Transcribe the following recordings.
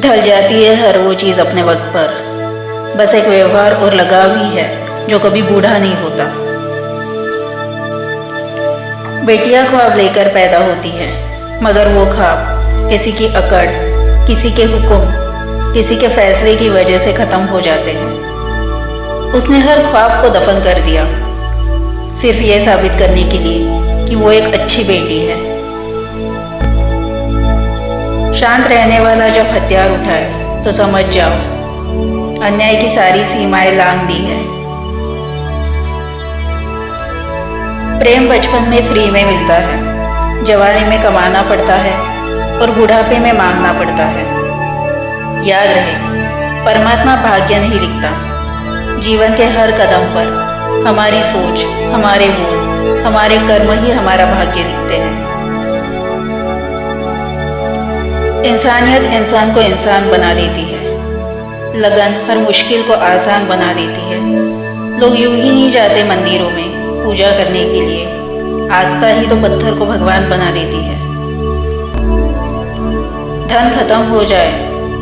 ढल जाती है हर वो चीज़ अपने वक्त पर। बस एक व्यवहार और लगाव ही है जो कभी बूढ़ा नहीं होता। बेटियां ख्वाब लेकर पैदा होती हैं, मगर वो ख्वाब किसी की अकड़, किसी के हुक्म, किसी के फैसले की वजह से ख़त्म हो जाते हैं। उसने हर ख्वाब को दफन कर दिया, सिर्फ ये साबित करने के लिए कि वो एक अच्छी बेटी है। शांत रहने वाला जब हथियार उठाए तो समझ जाओ अन्याय की सारी सीमाएं लांघ दी है। प्रेम बचपन में फ्री में मिलता है, जवानी में कमाना पड़ता है और बुढ़ापे में मांगना पड़ता है। याद रहे, परमात्मा भाग्य नहीं लिखता। जीवन के हर कदम पर हमारी सोच, हमारे बोल, हमारे कर्म ही हमारा भाग्य लिखते हैं। इंसानियत इंसान को इंसान बना देती है। लगन हर मुश्किल को आसान बना देती है। लोग यूं ही नहीं जाते मंदिरों में पूजा करने के लिए, आस्था ही तो पत्थर को भगवान बना देती है। धन खत्म हो जाए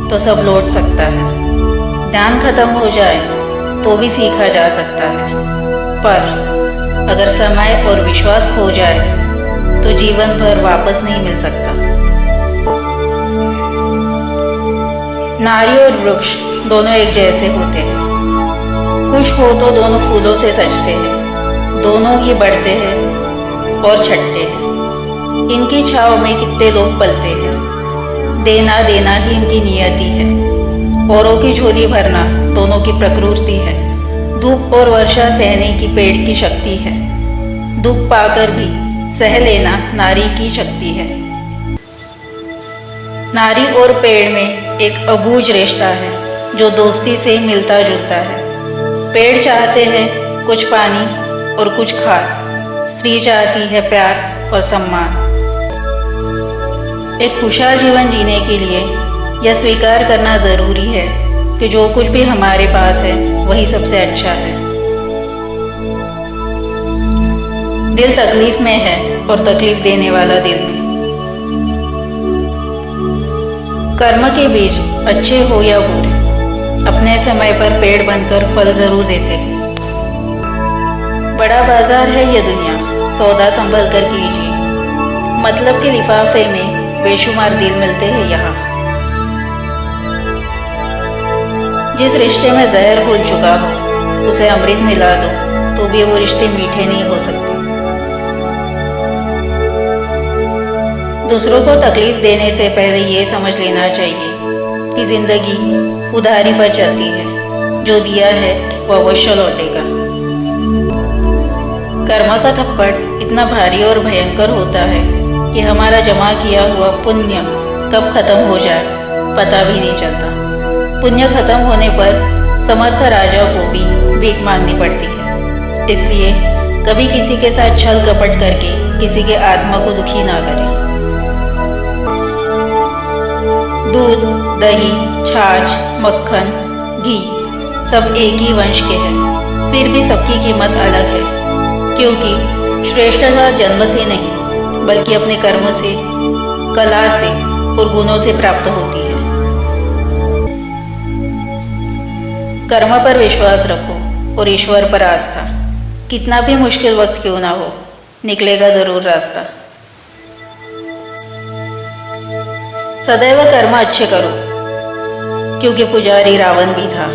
तो सब लौट सकता है, ज्ञान खत्म हो जाए तो भी सीखा जा सकता है, पर अगर समय और विश्वास खो जाए तो जीवन भर वापस नहीं मिल सकता। नारी और वृक्ष दोनों एक जैसे होते हैं। खुश हो तो दोनों फूलों से सजते हैं, दोनों ही बढ़ते हैं और छटते हैं। इनकी छाँव में कितने लोग पलते हैं। देना देना ही इनकी नियति है, औरों की झोली भरना दोनों की प्रकृति है। धूप और वर्षा सहने की पेड़ की शक्ति है, दुख पाकर भी सह लेना नारी की शक्ति है। नारी और पेड़ में एक अबूझ रिश्ता है जो दोस्ती से मिलता जुलता है। पेड़ चाहते हैं कुछ पानी और कुछ खाद, स्त्री चाहती है प्यार और सम्मान। एक खुशहाल जीवन जीने के लिए यह स्वीकार करना ज़रूरी है कि जो कुछ भी हमारे पास है वही सबसे अच्छा है। दिल तकलीफ में है और तकलीफ देने वाला दिल में। कर्म के बीज अच्छे हो या बुरे, अपने समय पर पेड़ बनकर फल जरूर देते हैं। बड़ा बाजार है ये दुनिया, सौदा संभल कर कीजिए। मतलब के लिफाफे में बेशुमार दिल मिलते हैं यहाँ। जिस रिश्ते में जहर घुल चुका हो उसे अमृत मिला दो तो भी वो रिश्ते मीठे नहीं हो सकते। दूसरों को तकलीफ देने से पहले ये समझ लेना चाहिए कि जिंदगी उधारी पर चलती है, जो दिया है वो अवश्य लौटेगा। कर्म का थप्पड़ इतना भारी और भयंकर होता है कि हमारा जमा किया हुआ पुण्य कब खत्म हो जाए पता भी नहीं चलता। पुण्य खत्म होने पर समर्थ राजा को भी भीख मांगनी पड़ती है। इसलिए कभी किसी के साथ छल कपट करके किसी के आत्मा को दुखी ना करें। दूध, दही, छाछ, मक्खन, घी सब एक ही वंश के हैं, फिर भी सबकी कीमत अलग है, क्योंकि श्रेष्ठता जन्म से नहीं बल्कि अपने कर्म से, कला से और गुणों से प्राप्त होती है। कर्म पर विश्वास रखो और ईश्वर पर आस्था। कितना भी मुश्किल वक्त क्यों ना हो, निकलेगा जरूर रास्ता। सदैव कर्म अच्छे करो, क्योंकि पुजारी रावण भी था।